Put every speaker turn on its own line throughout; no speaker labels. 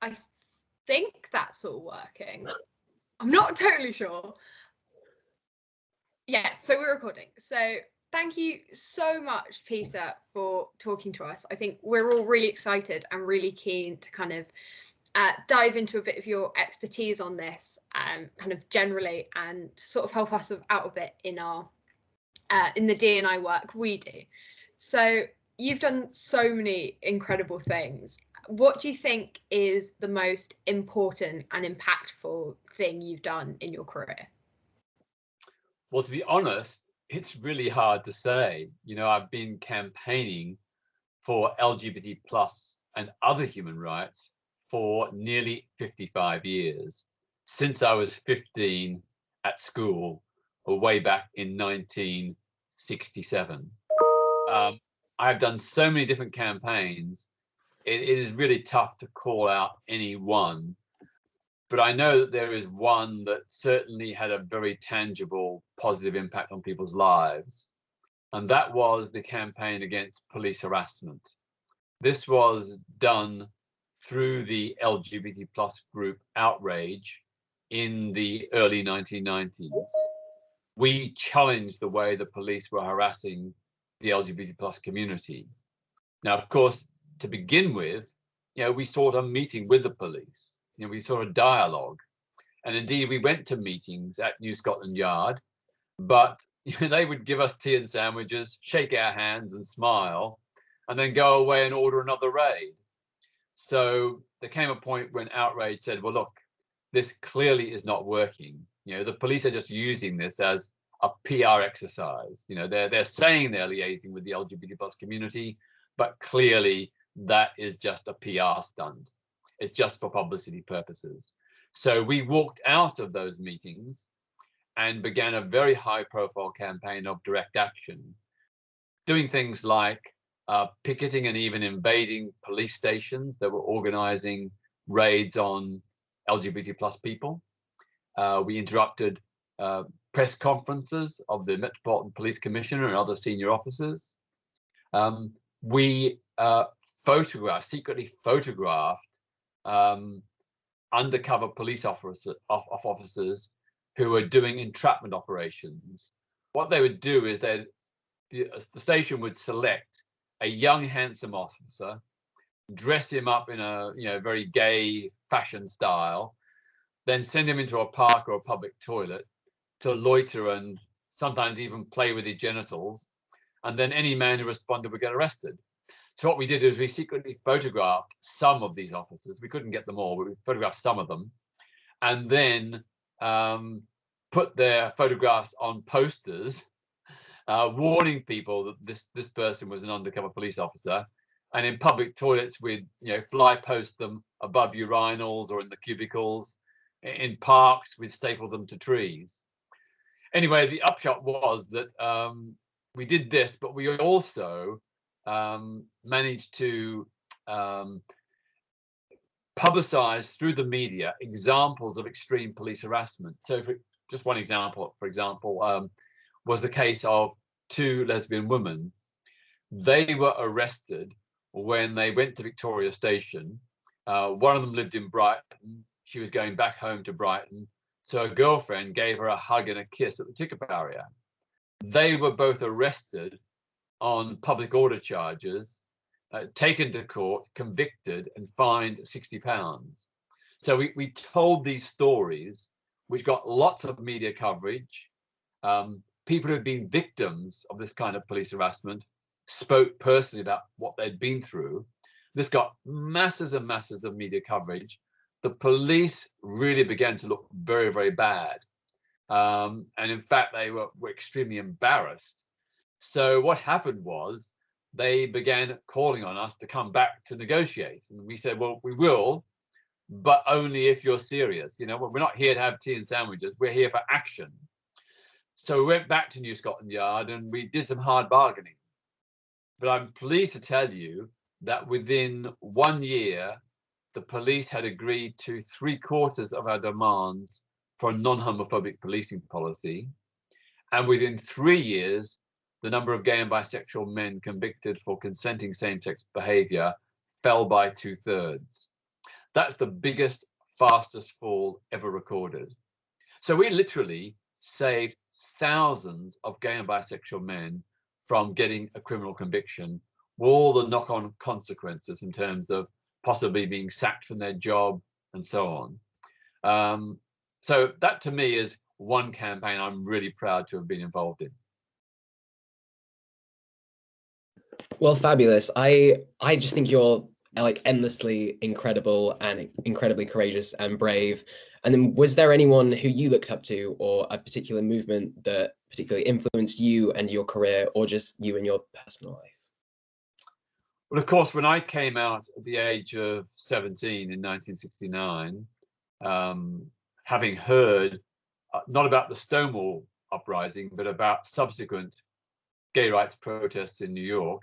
I think that's all working. I'm not totally sure. Yeah, so we're recording. So thank you so much, Peter, for talking to us. I think we're all really excited and really keen to kind of dive into a bit of your expertise on this, kind of generally, and sort of help us out a bit in our in the D&I work we do. So you've done so many incredible things. What do you think is the most important and impactful thing you've done in your career?
Well, to be honest, it's really hard to say. You know, I've been campaigning for LGBT plus and other human rights for nearly 55 years, since I was 15 at school, or way back in 1967. I've done so many different campaigns. It is really tough to call out any one, but I know that there is one that certainly had a very tangible, positive impact on people's lives, and that was the campaign against police harassment. This was done through the LGBT plus group Outrage in the early 1990s. We challenged the way the police were harassing the LGBT plus community. Now, of course, to begin with, you know, we sought a meeting with the police. You know, we sought a dialogue, and indeed we went to meetings at New Scotland Yard, but you know, they would give us tea and sandwiches, shake our hands and smile, and then go away and order another raid. So there came a point when Outrage said, well, look, this clearly is not working. You know, the police are just using this as a PR exercise. You know, they're saying they're liaising with the LGBT plus community, but clearly that is just a PR stunt. It's just for publicity purposes. So we walked out of those meetings and began a very high profile campaign of direct action, doing things like picketing and even invading police stations that were organizing raids on LGBT plus people. We interrupted press conferences of the Metropolitan Police Commissioner and other senior officers. We secretly photographed undercover police officers who were doing entrapment operations. What they would do is the station would select a young, handsome officer, dress him up in a very gay fashion style, then send him into a park or a public toilet to loiter and sometimes even play with his genitals, and then any man who responded would get arrested. So what we did is we secretly photographed some of these officers. We couldn't get them all, but we photographed some of them, and then put their photographs on posters, warning people that this person was an undercover police officer. And in public toilets, we'd fly post them above urinals or in the cubicles. In parks, we'd staple them to trees. Anyway, the upshot was that we did this, but we also managed to publicize through the media examples of extreme police harassment. So just one example, for example, was the case of two lesbian women. They were arrested when they went to Victoria Station. One of them lived in Brighton. She was going back home to Brighton. So a girlfriend gave her a hug and a kiss at the ticket barrier. They were both arrested on public order charges, taken to court, convicted, and fined £60. So we told these stories, which got lots of media coverage. People who had been victims of this kind of police harassment spoke personally about what they'd been through. This got masses and masses of media coverage. The police really began to look very, very bad. And in fact, they were extremely embarrassed. So what happened was they began calling on us to come back to negotiate. And we said, well, we will, but only if you're serious. You know, we're not here to have tea and sandwiches. We're here for action. So we went back to New Scotland Yard and we did some hard bargaining. But I'm pleased to tell you that within 1 year, the police had agreed to 3/4 of our demands for a non-homophobic policing policy. And within 3 years, the number of gay and bisexual men convicted for consenting same-sex behavior fell by 2/3. That's the biggest, fastest fall ever recorded. So we literally saved thousands of gay and bisexual men from getting a criminal conviction, with all the knock-on consequences in terms of possibly being sacked from their job and so on. So that to me is one campaign I'm really proud to have been involved in.
Well, fabulous. I just think you're like endlessly incredible and incredibly courageous and brave. And then was there anyone who you looked up to, or a particular movement that particularly influenced you and your career, or just you and your personal life?
Well, of course, when I came out at the age of 17 in 1969, having heard not about the Stonewall uprising, but about subsequent gay rights protests in New York,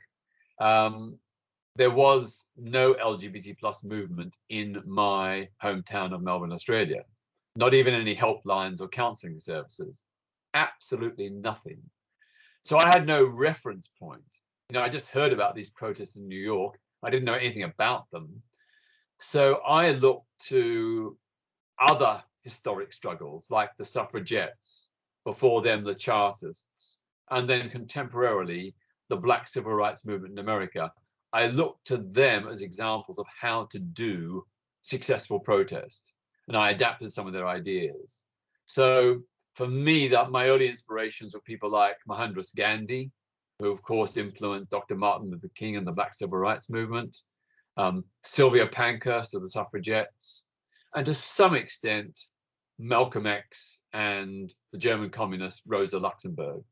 there was no LGBT plus movement in my hometown of Melbourne, Australia. Not even any helplines or counselling services. Absolutely nothing. So I had no reference point. I just heard about these protests in New York. I didn't know anything about them. So I looked to other historic struggles like the suffragettes, before them the Chartists, and then contemporarily the Black Civil Rights Movement in America. I looked to them as examples of how to do successful protest, and I adapted some of their ideas. So for me, my early inspirations were people like Mohandas Gandhi, who of course influenced Dr. Martin Luther King and the Black Civil Rights Movement, Sylvia Pankhurst of the suffragettes, and to some extent, Malcolm X and the German communist Rosa Luxemburg.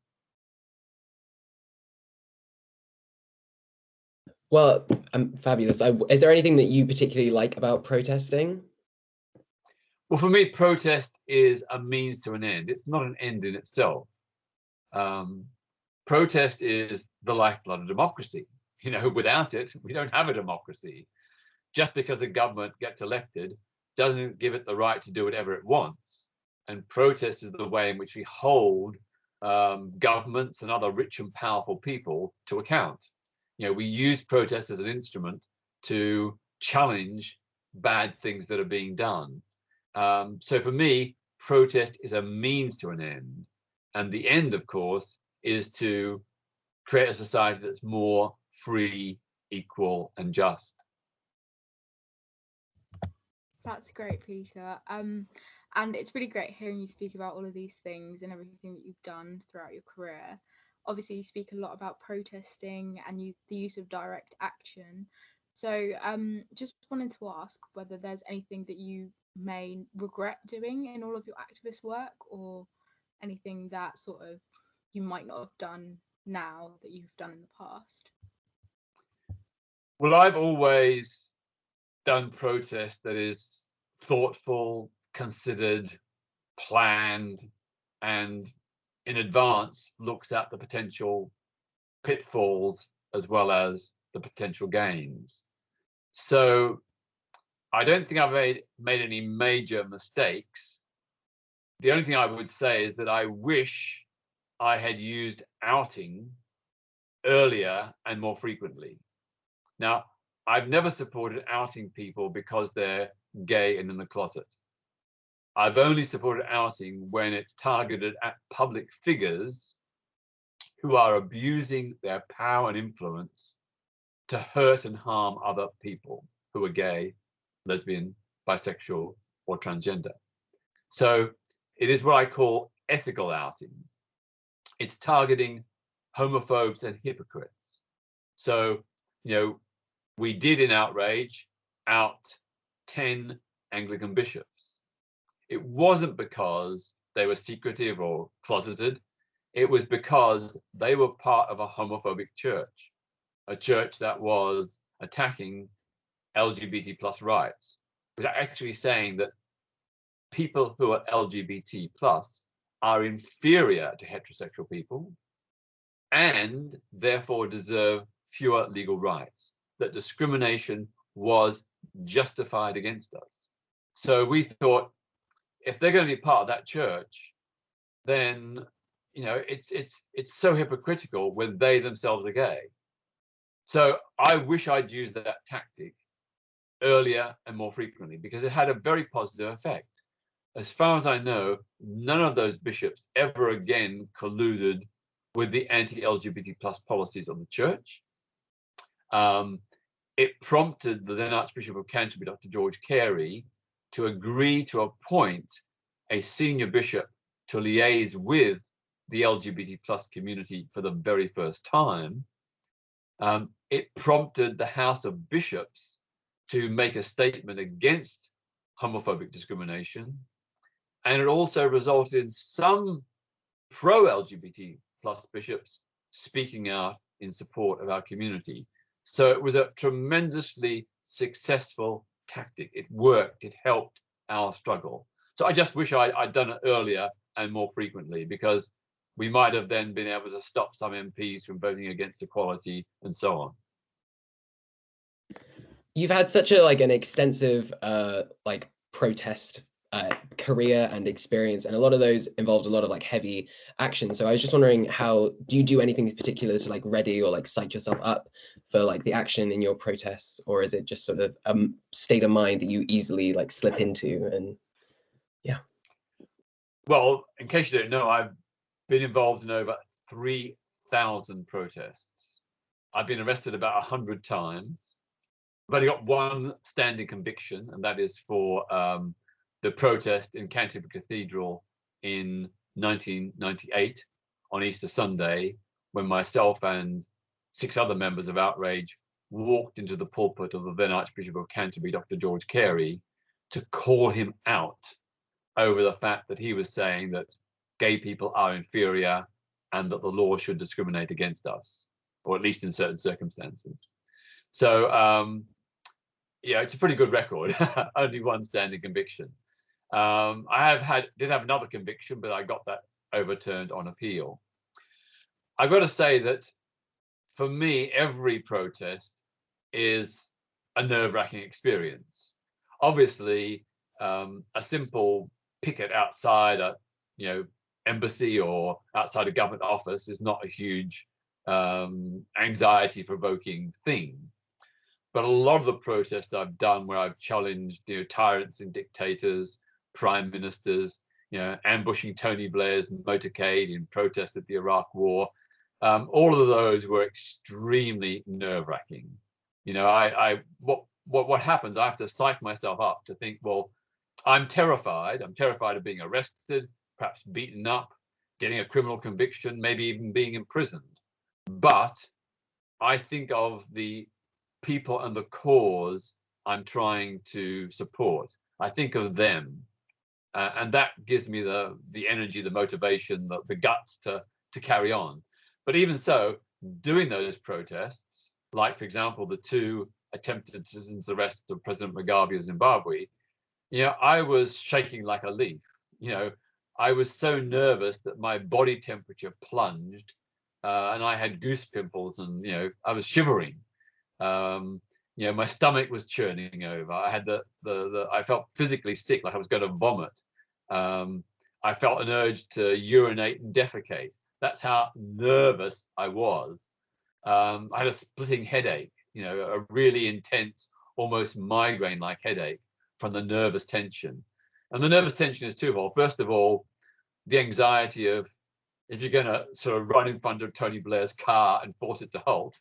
Well, fabulous. Is there anything that you particularly like about protesting?
Well, for me, protest is a means to an end. It's not an end in itself. Protest is the lifeblood of democracy. Without it, we don't have a democracy. Just because a government gets elected doesn't give it the right to do whatever it wants. And protest is the way in which we hold governments and other rich and powerful people to account. We use protest as an instrument to challenge bad things that are being done. So for me, protest is a means to an end. And the end, of course, is to create a society that's more free, equal, and just.
That's great, Peter. And it's really great hearing you speak about all of these things and everything that you've done throughout your career. Obviously, you speak a lot about protesting and the use of direct action. So just wanted to ask whether there's anything that you may regret doing in all of your activist work, or anything that sort of you might not have done now that you've done in the past.
Well, I've always done protest that is thoughtful, considered, planned, and in advance looks at the potential pitfalls as well as the potential gains. So I don't think I've made any major mistakes. The only thing I would say is that I wish I had used outing earlier and more frequently. Now, I've never supported outing people because they're gay and in the closet. I've only supported outing when it's targeted at public figures who are abusing their power and influence to hurt and harm other people who are gay, lesbian, bisexual, or transgender. So it is what I call ethical outing. It's targeting homophobes and hypocrites. So, we did in Outrage out 10 Anglican bishops. It wasn't because they were secretive or closeted. It was because they were part of a homophobic church, a church that was attacking LGBT plus rights, was actually saying that people who are LGBT plus are inferior to heterosexual people and therefore deserve fewer legal rights, that discrimination was justified against us. So we thought, if they're going to be part of that church, then it's so hypocritical when they themselves are gay. So I wish I'd used that tactic earlier and more frequently, because it had a very positive effect. As far as I know, none of those bishops ever again colluded with the anti-LGBT plus policies of the church. It prompted the then Archbishop of Canterbury, Dr. George Carey, to agree to appoint a senior bishop to liaise with the LGBT plus community for the very first time. It prompted the House of Bishops to make a statement against homophobic discrimination. And it also resulted in some pro-LGBT plus bishops speaking out in support of our community. So it was a tremendously successful tactic. It worked, it helped our struggle. So I just wish I'd done it earlier and more frequently, because we might have then been able to stop some MPs from voting against equality and so on.
You've had such a an extensive protest career and experience, and a lot of those involved a lot of heavy action. So I was just wondering, how do you do anything in particular to ready or psych yourself up for the action in your protests, or is it just sort of a state of mind that you easily slip into? And yeah.
Well, in case you don't know, I've been involved in over 3,000 protests. I've been arrested about 100 times. I've only got one standing conviction, and that is for the protest in Canterbury Cathedral in 1998 on Easter Sunday, when myself and 6 other members of Outrage walked into the pulpit of the then Archbishop of Canterbury, Dr. George Carey, to call him out over the fact that he was saying that gay people are inferior and that the law should discriminate against us, or at least in certain circumstances. So yeah, it's a pretty good record. Only one standing conviction. I did have another conviction, but I got that overturned on appeal. I've got to say that for me, every protest is a nerve-wracking experience. Obviously, a simple picket outside a embassy or outside a government office is not a huge anxiety-provoking thing. But a lot of the protests I've done, where I've challenged tyrants and dictators, prime ministers, ambushing Tony Blair's motorcade in protest at the Iraq War, all of those were extremely nerve-wracking. What happens? I have to psych myself up to think, well, I'm terrified. I'm terrified of being arrested, perhaps beaten up, getting a criminal conviction, maybe even being imprisoned. But I think of the people and the cause I'm trying to support. I think of them, and that gives me the energy, the motivation, the guts to carry on. But even so, doing those protests, like for example the 2 attempted citizens arrests of President Mugabe of Zimbabwe, I was shaking like a leaf. I was so nervous that my body temperature plunged, and I had goose pimples, and I was shivering. My stomach was churning over. I had I felt physically sick, like I was going to vomit. I felt an urge to urinate and defecate. That's how nervous I was. I had a splitting headache, a really intense, almost migraine-like headache from the nervous tension. And the nervous tension is twofold. First of all, the anxiety of, if you're going to sort of run in front of Tony Blair's car and force it to halt,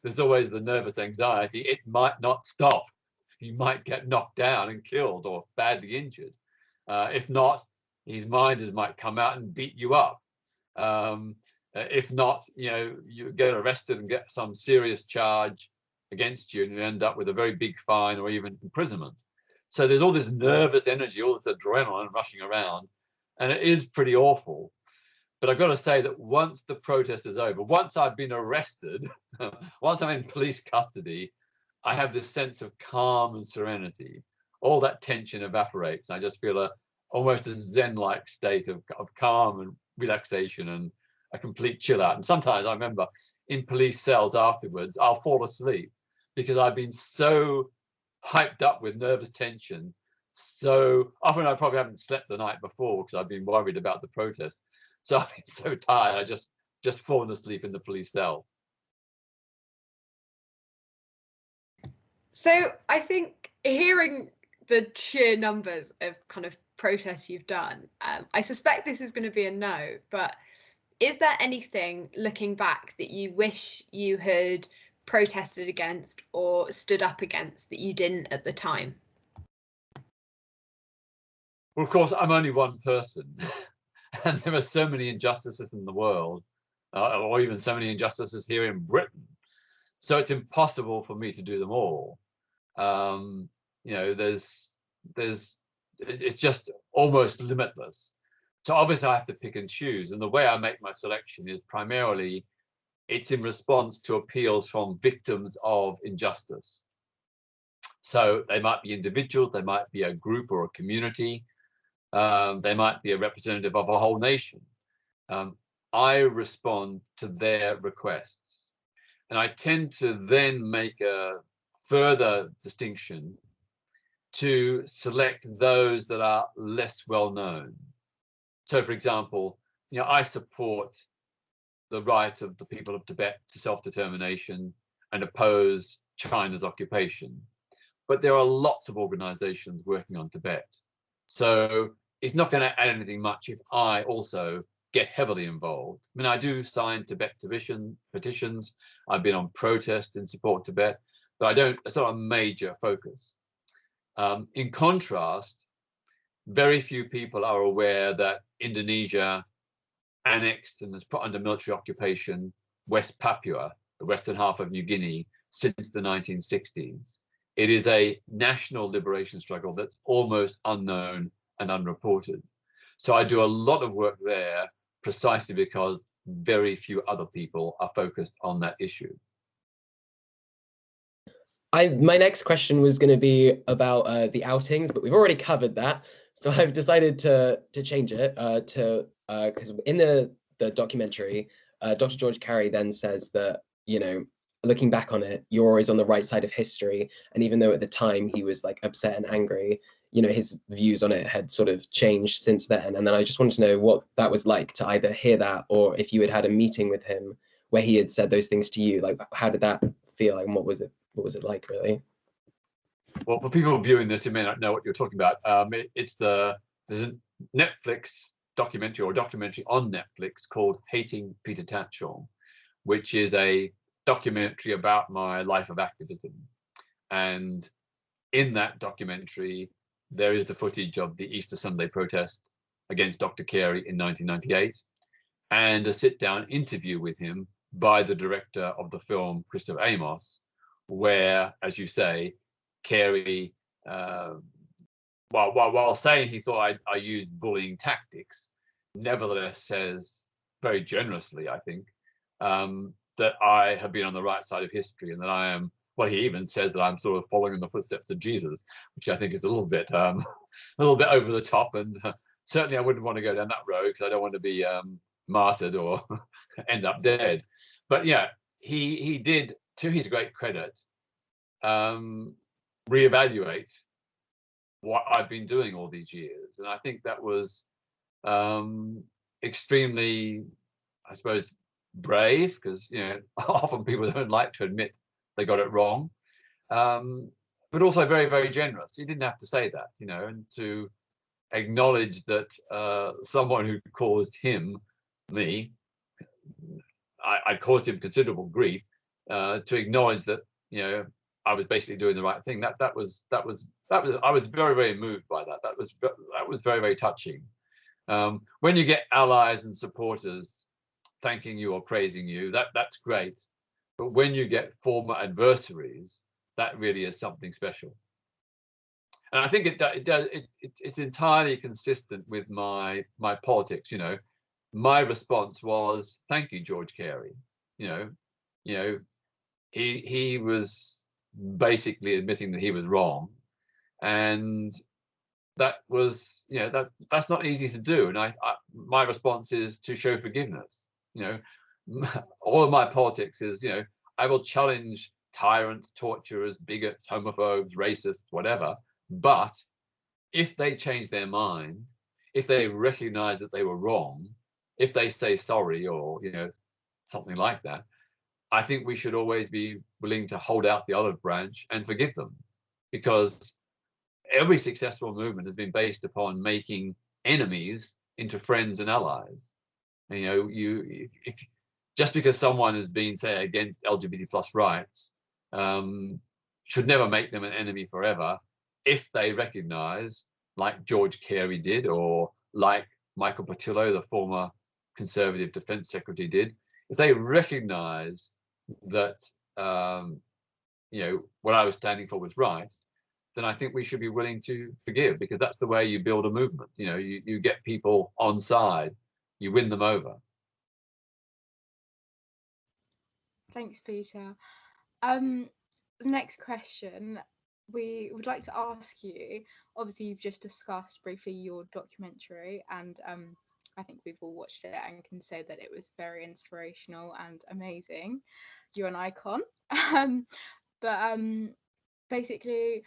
there's always the nervous anxiety. It might not stop. You might get knocked down and killed or badly injured. If not, his minders might come out and beat you up. If not, you get arrested and get some serious charge against you, and you end up with a very big fine or even imprisonment. So there's all this nervous energy, all this adrenaline rushing around, and it is pretty awful. But I've got to say that once the protest is over, once I've been arrested, once I'm in police custody, I have this sense of calm and serenity. All that tension evaporates. I just feel almost a Zen-like state of calm and relaxation and a complete chill out. And sometimes I remember in police cells afterwards, I'll fall asleep because I've been so hyped up with nervous tension. So often I probably haven't slept the night before because I've been worried about the protest. So I've been so tired, I just fallen asleep in the police cell.
So I think hearing the sheer numbers of kind of protests you've done, I suspect this is going to be a no, but is there anything looking back that you wish you had protested against or stood up against that you didn't at the time?
Well, of course, I'm only one person, and there are so many injustices in the world, or even so many injustices here in Britain. So it's impossible for me to do them all. You know, it's just almost limitless. So obviously I have to pick and choose, and the way I make my selection is primarily it's in response to appeals from victims of injustice. So they might be individuals, they might be a group or a community, they might be a representative of a whole nation. I respond to their requests, and I tend to then make a further distinction to select those that are less well known. So, for example, you know, I support the right of the people of Tibet to self-determination and oppose China's occupation. But there are lots of organizations working on Tibet. So it's not going to add anything much if I also get heavily involved. I mean, I do sign Tibet petitions. I've been on protest in support of Tibet, but I don't, it's not a major focus. In contrast, very few people are aware that Indonesia annexed and has put under military occupation West Papua, the western half of New Guinea, since the 1960s. It is a national liberation struggle that's almost unknown and unreported. So I do a lot of work there precisely because very few other people are focused on that issue.
My next question was going to be about the outings, but we've already covered that. So I've decided to change it because in the documentary, Dr. George Carey then says that, you know, looking back on it, you're always on the right side of history. And even though at the time he was like upset and angry, you know, his views on it had sort of changed since then. And then I just wanted to know what that was like to either hear that, or if you had had a meeting with him where he had said those things to you, like how did that feel? Like, and what was it like, really?
Well, for people viewing this who may not know what you're talking about, there's a Netflix documentary or documentary on Netflix called Hating Peter Tatchell, which is a documentary about my life of activism. And in that documentary, there is the footage of the Easter Sunday protest against Dr. Carey in 1998, and a sit-down interview with him by the director of the film, Christopher Amos, where, as you say, Carey, while saying he thought I used bullying tactics, nevertheless says very generously, I think, that I have been on the right side of history, and that I am, well, he even says that I'm sort of following in the footsteps of Jesus, which I think is a little bit over the top, and certainly I wouldn't want to go down that road because I don't want to be martyred or end up dead. But yeah, he did, to his great credit, reevaluate what I've been doing all these years, and I think that was extremely, I suppose, brave, because, you know, often people don't like to admit they got it wrong, but also very, very generous. He didn't have to say that, you know, and to acknowledge that someone who caused me, I caused him considerable grief, to acknowledge that, you know, I was basically doing the right thing. I was very, very moved by that. That was very, very touching. When you get allies and supporters thanking you or praising you, that's great. But when you get former adversaries, that really is something special. And I think it's entirely consistent with my politics. You know, my response was, thank you, George Carey. You know, he was basically admitting that he was wrong, and that was, you know, that's not easy to do. And my response is to show forgiveness. You know, all of my politics is, you know, I will challenge tyrants, torturers, bigots, homophobes, racists, whatever. But if they change their mind, if they recognize that they were wrong, if they say sorry, or, you know, something like that, I think we should always be willing to hold out the olive branch and forgive them, because every successful movement has been based upon making enemies into friends and allies. And, you know, if just because someone has been, say, against LGBT plus rights, should never make them an enemy forever, if they recognize, like George Carey did, or like Michael Portillo, the former Conservative Defense Secretary, did, if they recognize that you know, what I was standing for was right, then I think we should be willing to forgive, because that's the way you build a movement. You know, you get people on side, you win them over.
Thanks, Peter. The next question we would like to ask you, obviously you've just discussed briefly your documentary, and I think we've all watched it and can say that it was very inspirational and amazing. You're an icon. But basically,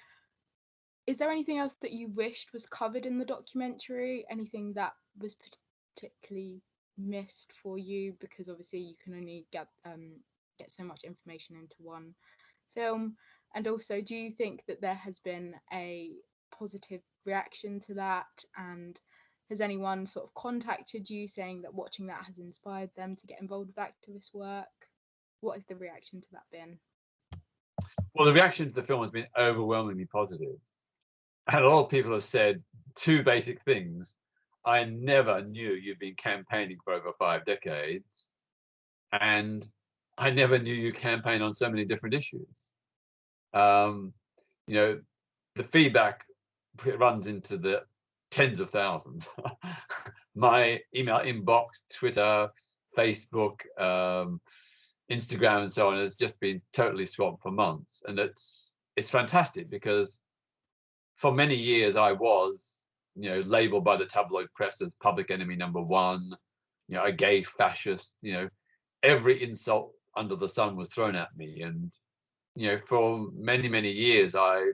is there anything else that you wished was covered in the documentary? Anything that was particularly missed for you? Because obviously you can only get so much information into one film. And also, do you think that there has been a positive reaction to that? And has anyone sort of contacted you saying that watching that has inspired them to get involved with activist work? What has the reaction to that been?
Well, the reaction to the film has been overwhelmingly positive. And a lot of people have said two basic things. I never knew you'd been campaigning for over 5 decades. And I never knew you campaigned on so many different issues. You know, the feedback runs into the tens of thousands. My email inbox, Twitter, Facebook, Instagram, and so on has just been totally swamped for months. And it's fantastic, because for many years I was, you know, labeled by the tabloid press as public enemy #1, you know, a gay fascist. You know, every insult under the sun was thrown at me, and you know, for many years I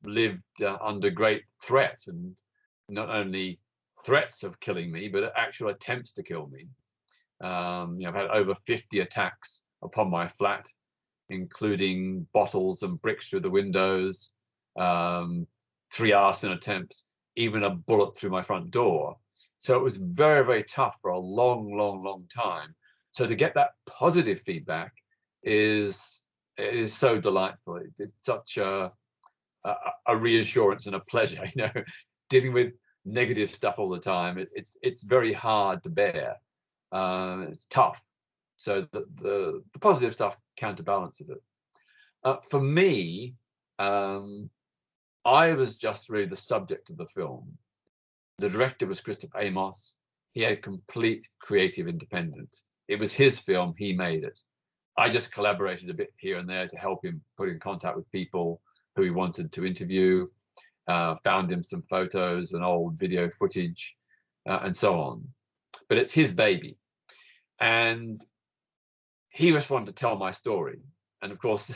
lived under great threat, and not only threats of killing me, but actual attempts to kill me. You know, I've had over 50 attacks upon my flat, including bottles and bricks through the windows, 3 arson attempts, even a bullet through my front door. So it was very tough for a long time. So to get that positive feedback is so delightful. It's such a reassurance and a pleasure. You know, dealing with negative stuff all the time, it's very hard to bear. It's tough. So the positive stuff counterbalances it. For me, I was just really the subject of the film. The director was Christopher Amos. He had complete creative independence. It was his film, he made it. I just collaborated a bit here and there to help him put in contact with people who he wanted to interview, found him some photos and old video footage, and so on. But it's his baby. And he just wanted to tell my story. And of course,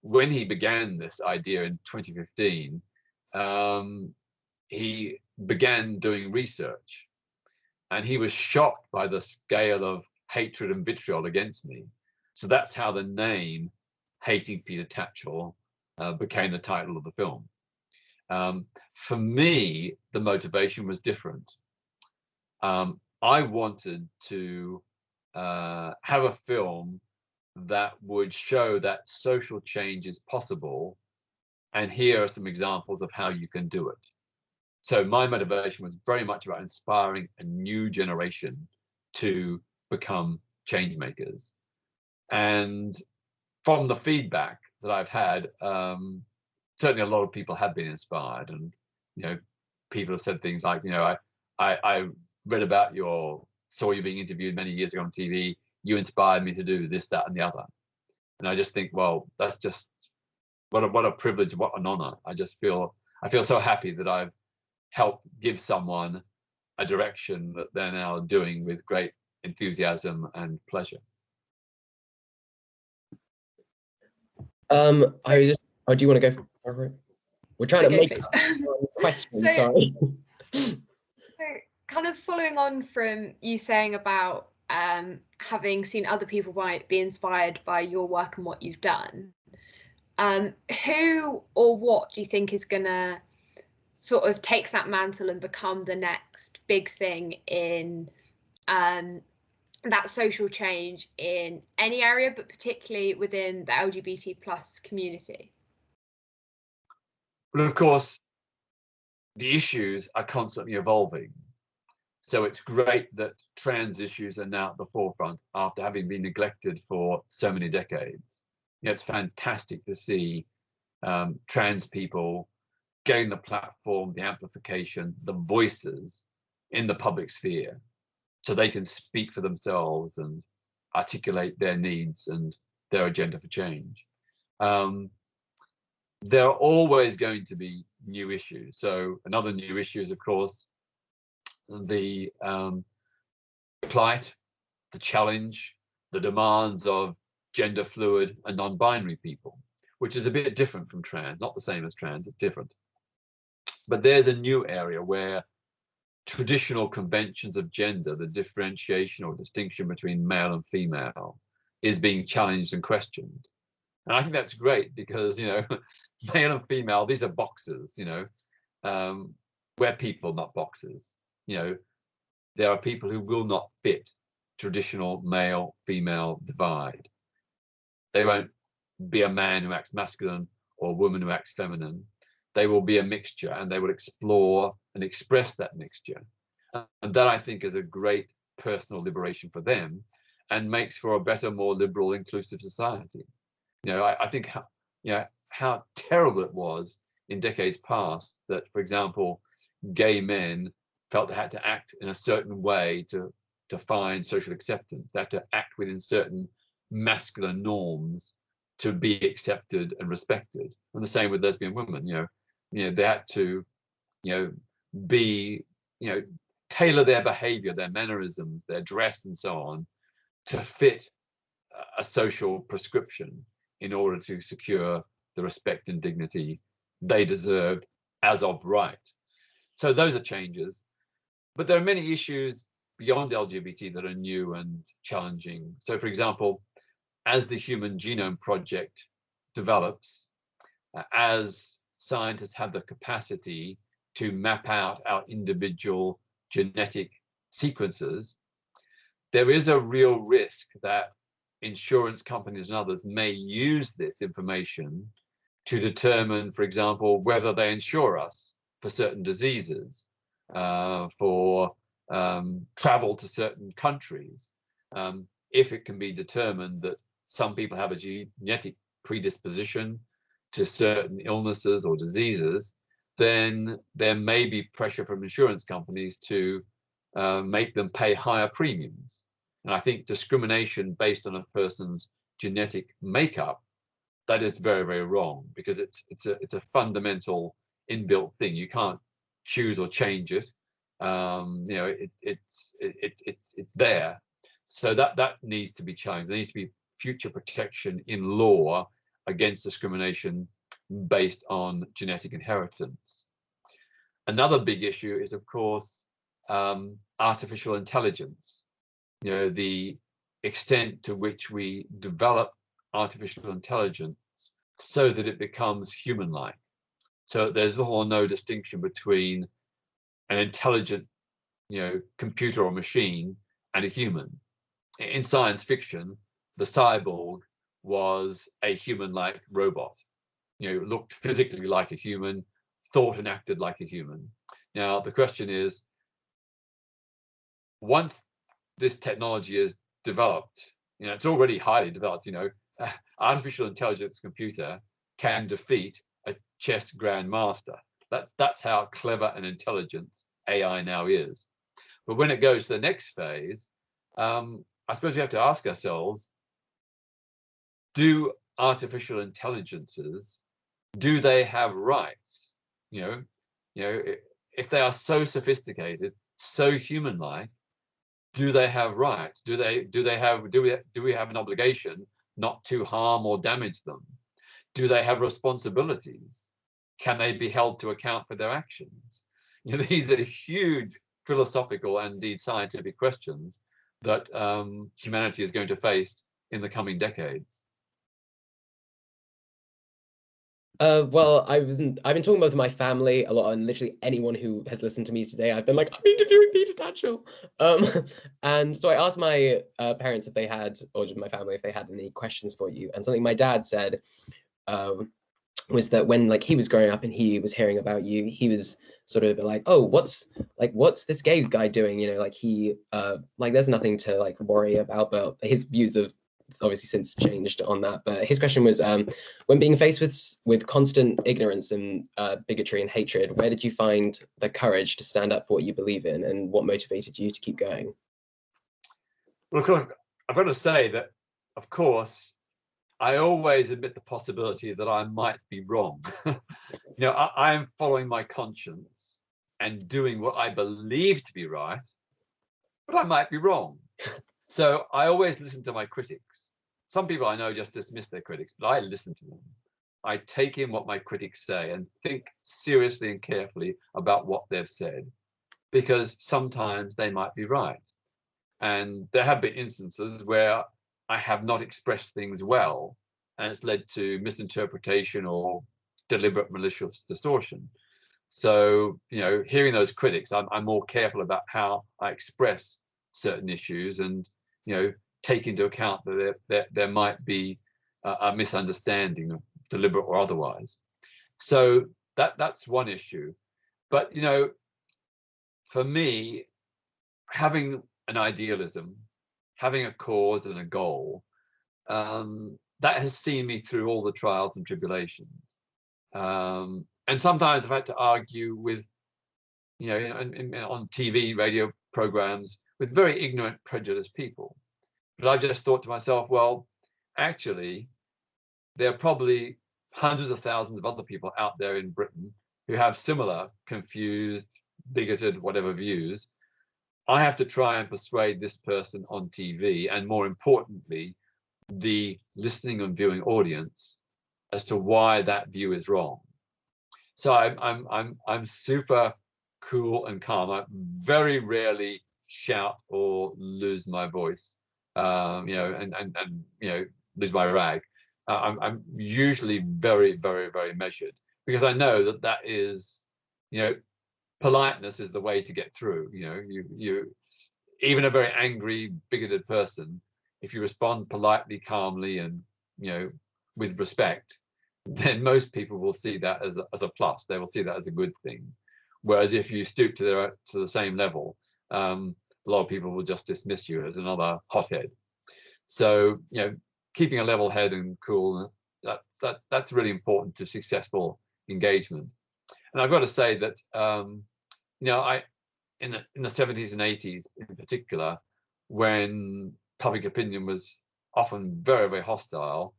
when he began this idea in 2015, he began doing research, and he was shocked by the scale of hatred and vitriol against me. So that's how the name Hating Peter Tatchell became the title of the film. For me, the motivation was different. I wanted to have a film that would show that social change is possible, and here are some examples of how you can do it. So my motivation was very much about inspiring a new generation to become change makers. And from the feedback that I've had, certainly a lot of people have been inspired, and you know, people have said things like, you know, I read about saw you being interviewed many years ago on TV. You inspired me to do this, that, and the other. And I just think, well, that's just what a privilege, what an honor. I feel so happy that I've helped give someone a direction that they're now doing with great enthusiasm and pleasure.
I was just. Oh, do you want to go for it? We're trying to make questions.
So,
sorry.
So, kind of following on from you saying about having seen other people be inspired by your work and what you've done, who or what do you think is going to sort of take that mantle and become the next big thing in that social change in any area, but particularly within the LGBT plus community?
But of course, the issues are constantly evolving. So it's great that trans issues are now at the forefront after having been neglected for so many decades. You know, it's fantastic to see trans people getting the platform, the amplification, the voices in the public sphere, so they can speak for themselves and articulate their needs and their agenda for change. There are always going to be new issues. So another new issue is, of course, the plight, the challenge, the demands of gender fluid and non-binary people, which is a bit different from trans, not the same as trans, it's different. But there's a new area where traditional conventions of gender, the differentiation or distinction between male and female, is being challenged and questioned. And I think that's great because, you know, male and female, these are boxes, you know, we're people, not boxes. You know, there are people who will not fit traditional male-female divide. They won't be a man who acts masculine or a woman who acts feminine. They will be a mixture, and they will explore and express that mixture. And that, I think, is a great personal liberation for them and makes for a better, more liberal, inclusive society. You know, I think how terrible it was in decades past that, for example, gay men felt they had to act in a certain way to find social acceptance. They had to act within certain masculine norms to be accepted and respected. And the same with lesbian women. You know, they had to, tailor their behavior, their mannerisms, their dress, and so on, to fit a social prescription in order to secure the respect and dignity they deserved as of right. So those are changes. But there are many issues beyond LGBT that are new and challenging. So, for example, as the Human Genome Project develops, as scientists have the capacity to map out our individual genetic sequences, there is a real risk that insurance companies and others may use this information to determine, for example, whether they insure us for certain diseases, for travel to certain countries. If it can be determined that some people have a genetic predisposition to certain illnesses or diseases, then there may be pressure from insurance companies to make them pay higher premiums. And I think discrimination based on a person's genetic makeup, that is very, very wrong, because it's a fundamental inbuilt thing. You can't choose or change it. It's there. So that needs to be changed. There needs to be future protection in law against discrimination based on genetic inheritance. Another big issue is, of course, artificial intelligence. You know, the extent to which we develop artificial intelligence so that it becomes human-like. So there's little or no distinction between an intelligent, computer or machine and a human. In science fiction, the cyborg was a human-like robot. Looked physically like a human, thought and acted like a human. Now, the question is, once this technology is developed, it's already highly developed, artificial intelligence computer can defeat a chess grandmaster. That's how clever and intelligent AI now is. But when it goes to the next phase, I suppose we have to ask ourselves, do artificial intelligences, do they have rights? If they are so sophisticated, so human-like, do they have rights? Do we have an obligation not to harm or damage them? Do they have responsibilities? Can they be held to account for their actions? These are huge philosophical and indeed scientific questions that humanity is going to face in the coming decades?
Well, I've been talking about my family a lot, and literally anyone who has listened to me today, I've been like, I'm interviewing Peter Tatchell. And so I asked my parents if they had, or just my family, if they had any questions for you. And something my dad said was that when like he was growing up and he was hearing about you, he was sort of like, oh, what's this gay guy doing? You know, like he like there's nothing to like worry about. But his views have obviously since changed on that. But his question was, when being faced with constant ignorance and bigotry and hatred, where did you find the courage to stand up for what you believe in, and what motivated you to keep going?
Well, of course, I've got to say that, of course, I always admit the possibility that I might be wrong. You know, I am following my conscience and doing what I believe to be right, but I might be wrong. So I always listen to my critics. Some people I know just dismiss their critics, but I listen to them. I take in what my critics say and think seriously and carefully about what they've said, because sometimes they might be right. And there have been instances where I have not expressed things well, and it's led to misinterpretation or deliberate malicious distortion. So, you know, hearing those critics, I'm more careful about how I express certain issues, and, you know, take into account that there might be a misunderstanding, deliberate or otherwise. So that's one issue. But, you know, for me, having an idealism, having a cause and a goal, that has seen me through all the trials and tribulations. And sometimes I've had to argue with, you know, on TV, radio programs, with very ignorant, prejudiced people. But I've just thought to myself, well, actually, there are probably hundreds of thousands of other people out there in Britain who have similar confused, bigoted, whatever views. I have to try and persuade this person on TV, and more importantly, the listening and viewing audience, as to why that view is wrong. So I'm super cool and calm. I very rarely shout or lose my voice, you know, and you know, lose my rag. I'm usually very, very, very measured, because I know that that is, you know, politeness is the way to get through. You know, you even a very angry, bigoted person, if you respond politely, calmly, and, you know, with respect, then most people will see that as a plus. They will see that as a good thing. Whereas if you stoop to the same level, a lot of people will just dismiss you as another hothead. So, you know, keeping a level head and cool, that's really important to successful engagement. And I've got to say that, you know, in the 70s and 80s in particular, when public opinion was often very, very hostile,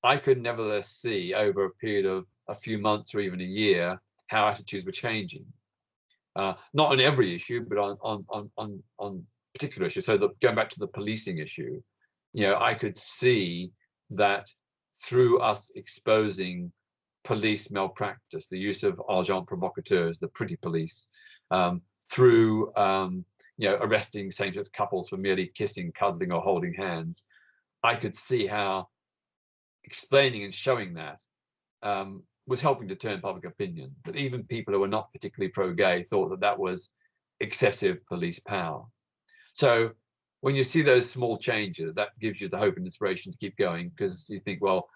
I could nevertheless see over a period of a few months or even a year how attitudes were changing. Not on every issue, but on particular issues. So going back to the policing issue, you know, I could see that through us exposing police malpractice, the use of agents provocateurs, the pretty police, through you know, arresting same-sex couples for merely kissing, cuddling, or holding hands, I could see how explaining and showing that was helping to turn public opinion. That even people who were not particularly pro-gay thought that that was excessive police power. So when you see those small changes, that gives you the hope and inspiration to keep going, because you think, well,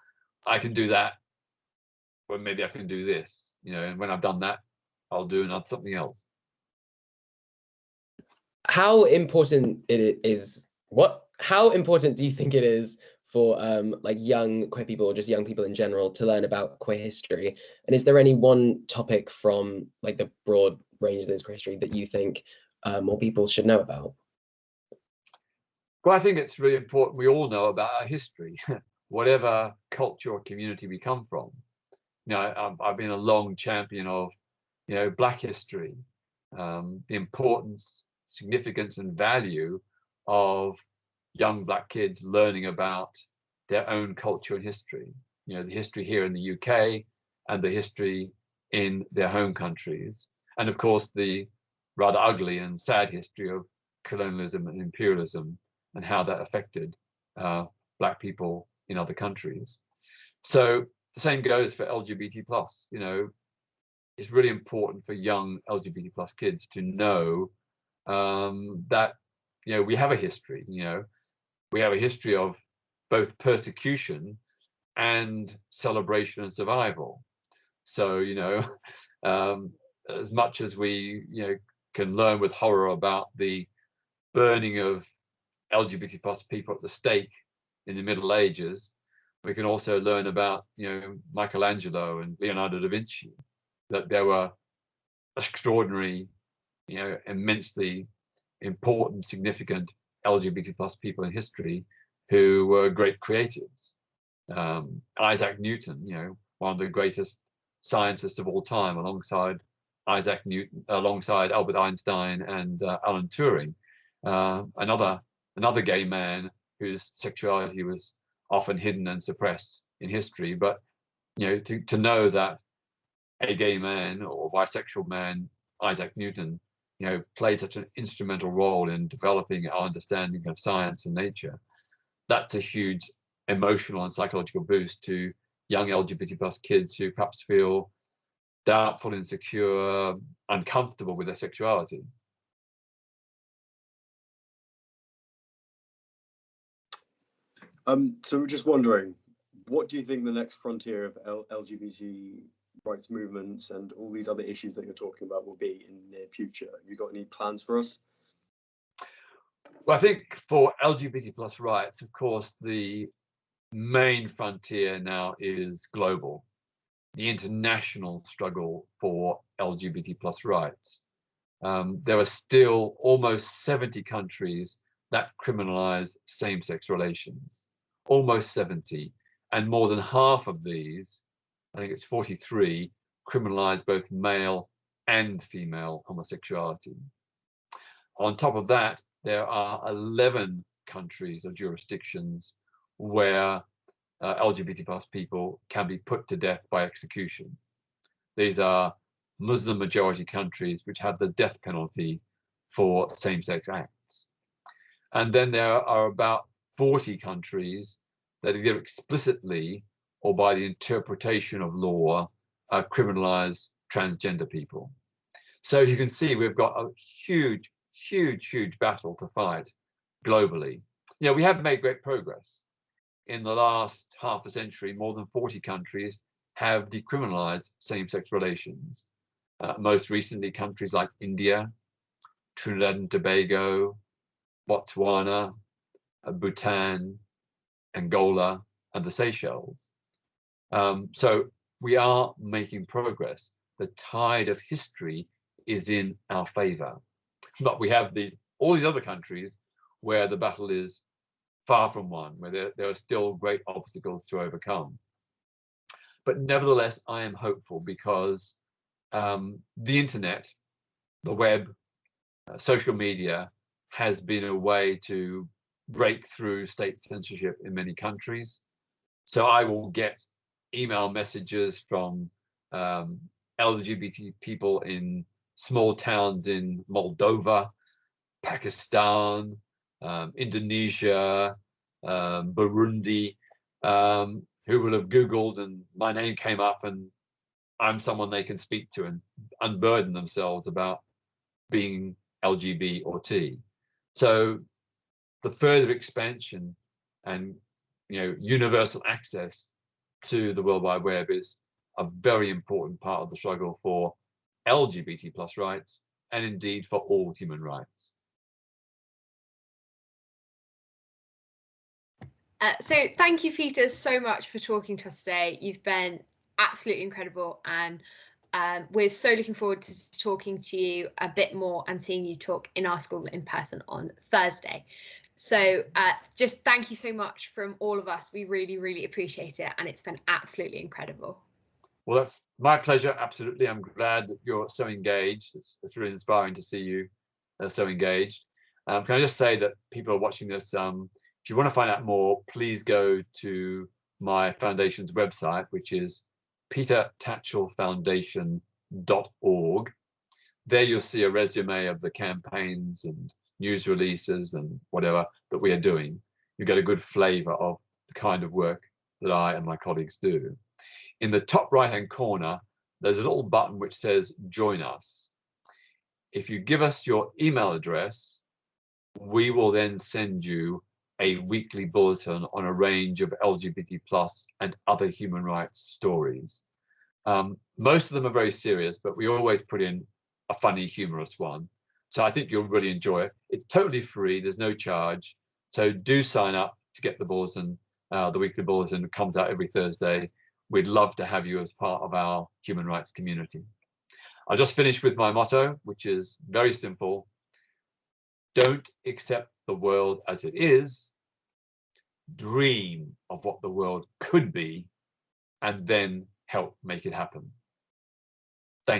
I can do that, well, maybe I can do this, you know, and when I've done that, I'll do something else.
How important how important do you think it is for like young queer people, or just young people in general, to learn about queer history? And is there any one topic from like the broad range of this queer history that you think more people should know about?
Well, I think it's really important we all know about our history, whatever culture or community we come from. You know, I've been a long champion of, you know, Black history, the importance, significance, and value of young Black kids learning about their own culture and history. You know, the history here in the UK and the history in their home countries, and of course the rather ugly and sad history of colonialism and imperialism and how that affected Black people in other countries. So the same goes for LGBT plus. You know, it's really important for young LGBT plus kids to know that, you know, we have a history. You know, we have a history of both persecution and celebration and survival. So, you know, as much as we, you know, can learn with horror about the burning of LGBT plus people at the stake in the Middle Ages, we can also learn about, you know, Michelangelo and Leonardo da Vinci, that there were extraordinary, you know, immensely important, significant LGBT plus people in history who were great creatives. Isaac Newton, you know, one of the greatest scientists of all time, alongside Isaac Newton, alongside Albert Einstein and Alan Turing, another gay man whose sexuality was often hidden and suppressed in history. But, you know, to know that a gay man or bisexual man, Isaac Newton, you know, played such an instrumental role in developing our understanding of science and nature, that's a huge emotional and psychological boost to young LGBT plus kids who perhaps feel doubtful, insecure, uncomfortable with their sexuality.
So we're just wondering, what do you think the next frontier of LGBT rights movements and all these other issues that you're talking about will be in the near future? Have you got any plans for us?
Well, I think for LGBT plus rights, of course, the main frontier now is global, the international struggle for LGBT plus rights. There are still almost 70 countries that criminalize same-sex relations, almost 70, and more than half of these, I think it's 43, criminalize both male and female homosexuality. On top of that, there are 11 countries or jurisdictions where LGBT plus people can be put to death by execution. These are Muslim majority countries which have the death penalty for same-sex acts. And then there are about 40 countries that either explicitly or by the interpretation of law criminalize transgender people. So you can see we've got a huge battle to fight globally. You know, we have made great progress. In the last half a century, more than 40 countries have decriminalized same-sex relations. Most recently, countries like India, Trinidad and Tobago, Botswana, Bhutan, Angola, and the Seychelles. So we are making progress. The tide of history is in our favor. But we have all these other countries where the battle is far from won, where there are still great obstacles to overcome. But nevertheless, I am hopeful because the internet, the web, social media has been a way to break through state censorship in many countries. So I will get email messages from LGBT people in small towns in Moldova, Pakistan, Indonesia, Burundi, who will have Googled and my name came up and I'm someone they can speak to and unburden themselves about being LGBT or T. So the further expansion and, you know, universal access to the World Wide Web is a very important part of the struggle for LGBT plus rights and indeed for all human rights.
So thank you, Peter, so much for talking to us today. You've been absolutely incredible, and we're so looking forward to talking to you a bit more and seeing you talk in our school in person on Thursday. So just thank you so much from all of us. We really appreciate it, and it's been absolutely incredible.
Well, that's my pleasure. Absolutely. I'm glad that you're so engaged. It's really inspiring to see you so engaged. Can I just say that people are watching this, if you want to find out more, please go to my foundation's website, which is petertatchellfoundation.org. There you'll see a resume of the campaigns and news releases and whatever that we are doing, you get a good flavor of the kind of work that I and my colleagues do. In the top right-hand corner, there's a little button which says join us. If you give us your email address, we will then send you a weekly bulletin on a range of LGBT+ and other human rights stories. Most of them are very serious, but we always put in a funny, humorous one. So I think you'll really enjoy it. It's totally free. There's no charge. So do sign up to get the bulletin, the weekly bulletin that comes out every Thursday. We'd love to have you as part of our human rights community. I'll just finish with my motto, which is very simple. Don't accept the world as it is. Dream of what the world could be, and then help make it happen.